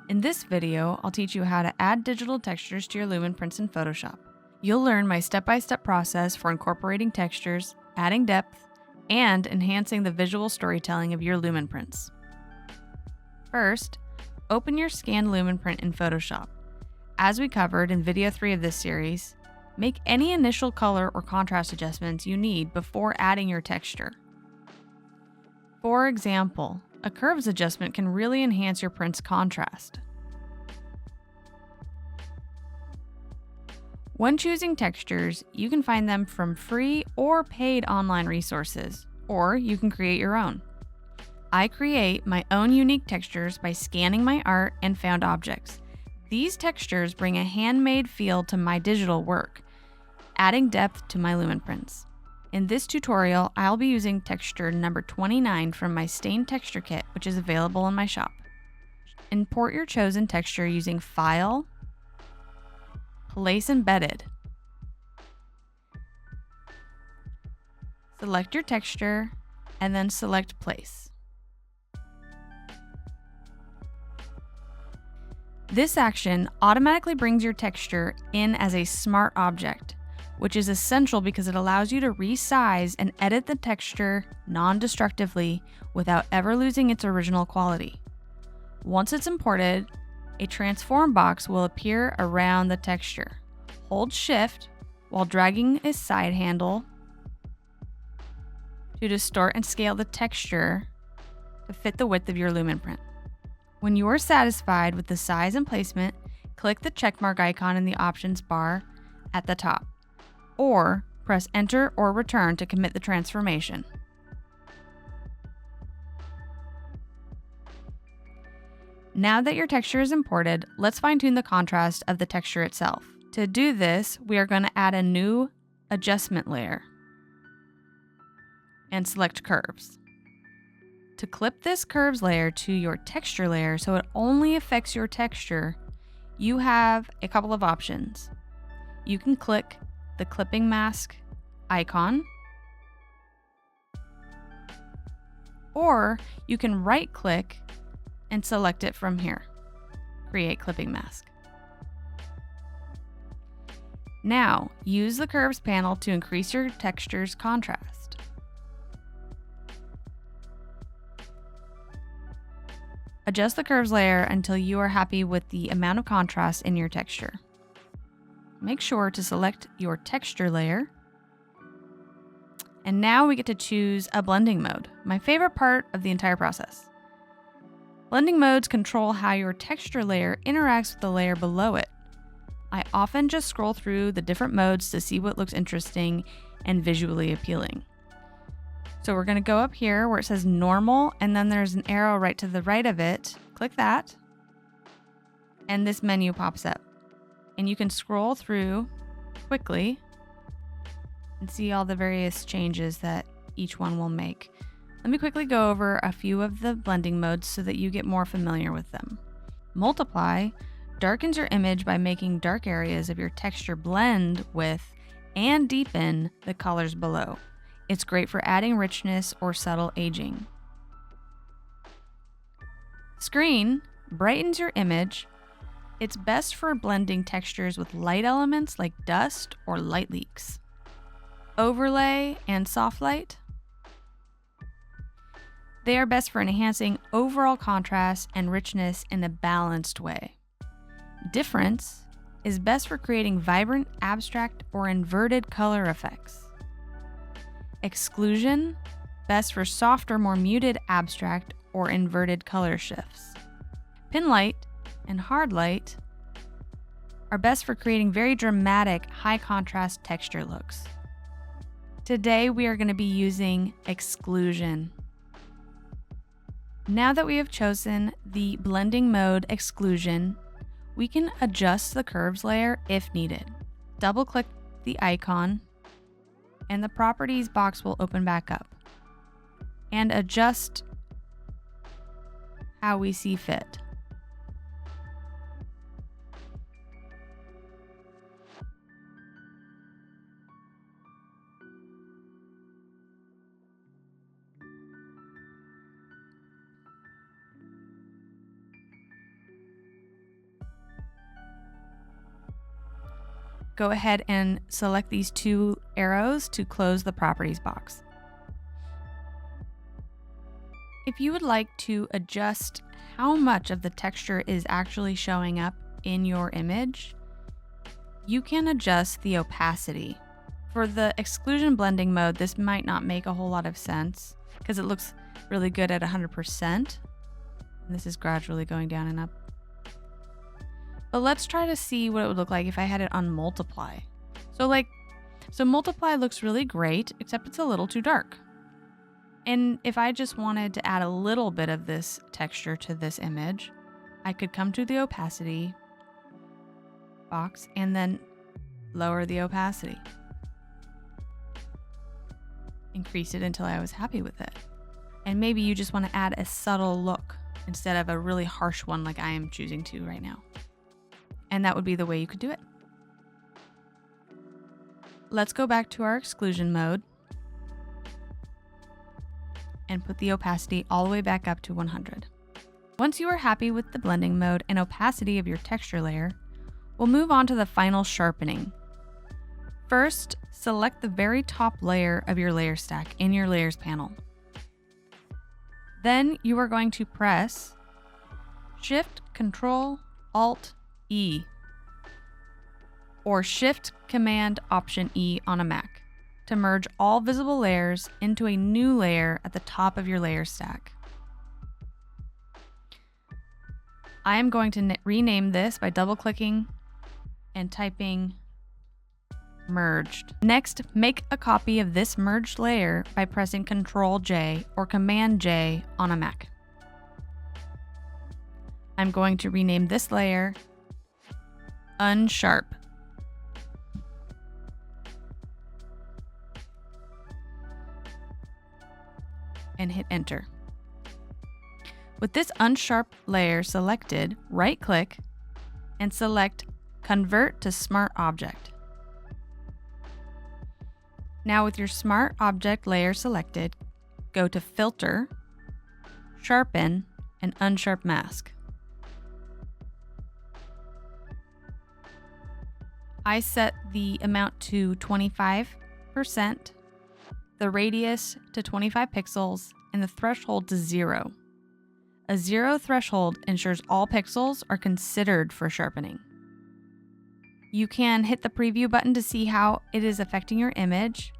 In this video, I'll teach you how to add digital textures to your Lumen prints in Photoshop. You'll learn my step-by-step process for incorporating textures, adding depth, and enhancing the visual storytelling of your Lumen prints. First, open your scanned Lumen print in Photoshop. As we covered in video 3 of this series, make any initial color or contrast adjustments you need before adding your texture. For example, a curves adjustment can really enhance your print's contrast. When choosing textures, you can find them from free or paid online resources, or you can create your own. I create my own unique textures by scanning my art and found objects. These textures bring a handmade feel to my digital work, adding depth to my Lumen prints. In this tutorial, I'll be using texture number 29 from my Stain Texture Kit, which is available in my shop. Import your chosen texture using File, Place Embedded. Select your texture, and then select Place. This action automatically brings your texture in as a smart object, which is essential because it allows you to resize and edit the texture non-destructively without ever losing its original quality. Once it's imported, a transform box will appear around the texture. Hold Shift while dragging a side handle to distort and scale the texture to fit the width of your Lumen print. When you are satisfied with the size and placement, click the checkmark icon in the options bar at the top, or press Enter or Return to commit the transformation. Now that your texture is imported, let's fine-tune the contrast of the texture itself. To do this, we are going to add a new adjustment layer and select Curves. To clip this curves layer to your texture layer so it only affects your texture, you have a couple of options. You can click the clipping mask icon, or you can right-click and select it from here. Create clipping mask. Now, use the curves panel to increase your texture's contrast. Adjust the curves layer until you are happy with the amount of contrast in your texture. Make sure to select your texture layer. And now we get to choose a blending mode, my favorite part of the entire process. Blending modes control how your texture layer interacts with the layer below it. I often just scroll through the different modes to see what looks interesting and visually appealing. So we're going to go up here where it says normal, and then there's an arrow right to the right of it. Click that, and this menu pops up. And you can scroll through quickly and see all the various changes that each one will make. Let me quickly go over a few of the blending modes so that you get more familiar with them. Multiply darkens your image by making dark areas of your texture blend with and deepen the colors below. It's great for adding richness or subtle aging. Screen brightens your image. It's best for blending textures with light elements like dust or light leaks. Overlay and soft light. They are best for enhancing overall contrast and richness in a balanced way. Difference is best for creating vibrant, abstract, or inverted color effects. Exclusion, best for softer, more muted, abstract, or inverted color shifts. Pin light and hard light are best for creating very dramatic, high contrast texture looks. Today we are going to be using exclusion. Now that we have chosen the blending mode exclusion, we can adjust the curves layer if needed. Double-click the icon, and the properties box will open back up, and adjust how we see fit. go ahead and select these two arrows to close the properties box. If you would like to adjust how much of the texture is actually showing up in your image, you can adjust the opacity. For the exclusion blending mode, this might not make a whole lot of sense because it looks really good at 100%. And this is gradually going down and up. But let's try to see what it would look like if I had it on multiply. So multiply looks really great, except it's a little too dark. And if I just wanted to add a little bit of this texture to this image, I could come to the opacity box and then lower the opacity. Increase it until I was happy with it. And maybe you just want to add a subtle look instead of a really harsh one like I am choosing to right now. And that would be the way you could do it. Let's go back to our exclusion mode and put the opacity all the way back up to 100. Once you are happy with the blending mode and opacity of your texture layer, we'll move on to the final sharpening. First, select the very top layer of your layer stack in your layers panel. Then you are going to press Shift, Control, Alt, E, or Shift, Command, Option E on a Mac to merge all visible layers into a new layer at the top of your layer stack. I am going to rename this by double-clicking and typing merged. Next, make a copy of this merged layer by pressing Ctrl-J or Command-J on a Mac. I'm going to rename this layer Unsharp. And hit enter. With this Unsharp layer selected, right-click and select Convert to Smart Object. Now with your Smart Object layer selected, go to Filter, Sharpen, and Unsharp Mask. I set the amount to 25%, the radius to 25 pixels, and the threshold to 0. A 0 threshold ensures all pixels are considered for sharpening. You can hit the preview button to see how it is affecting your image,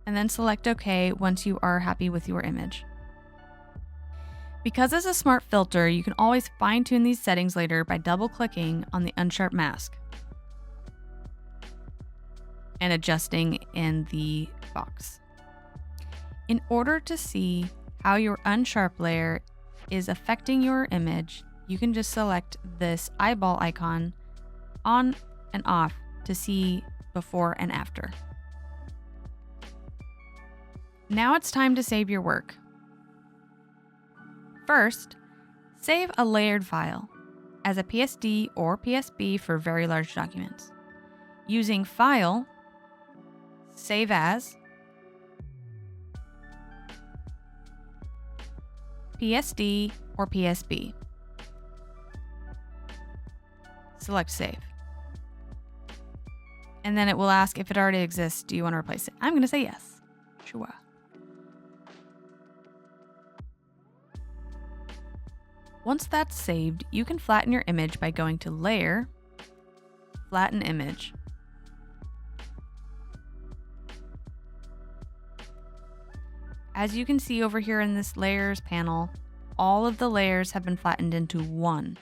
and then select OK once you are happy with your image. Because it's a smart filter, you can always fine-tune these settings later by double-clicking on the Unsharp mask and adjusting in the box. In order to see how your Unsharp layer is affecting your image, you can just select this eyeball icon on and off to see before and after. Now it's time to save your work. First, save a layered file as a PSD or PSB for very large documents. Using File, Save As, PSD or PSB. Select Save. And then it will ask if it already exists, do you want to replace it? I'm going to say yes. Sure. Once that's saved, you can flatten your image by going to Layer, Flatten Image. As you can see over here in this Layers panel, all of the layers have been flattened into one.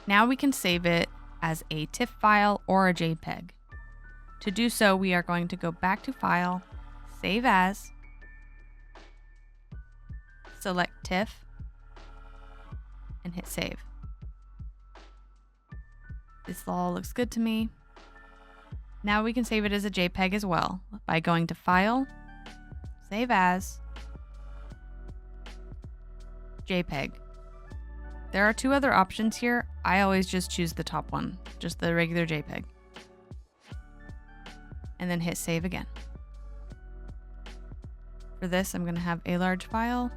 Now we can save it as a TIFF file or a JPEG. To do so, we are going to go back to File, Save As, select TIFF, and hit Save. This all looks good to me. Now we can save it as a JPEG as well by going to File, Save As, JPEG. There are two other options here. I always just choose the top one, just the regular JPEG. And then hit Save again. For this, I'm going to have a large file.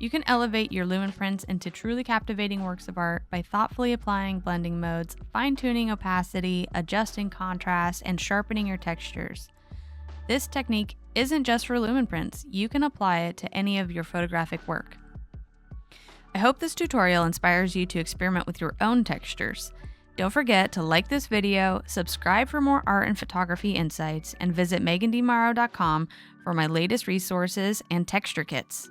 You can elevate your Lumen prints into truly captivating works of art by thoughtfully applying blending modes, fine-tuning opacity, adjusting contrast, and sharpening your textures. This technique isn't just for Lumen prints. You can apply it to any of your photographic work. I hope this tutorial inspires you to experiment with your own textures. Don't forget to like this video, subscribe for more art and photography insights, and visit megandmorrow.com for my latest resources and texture kits.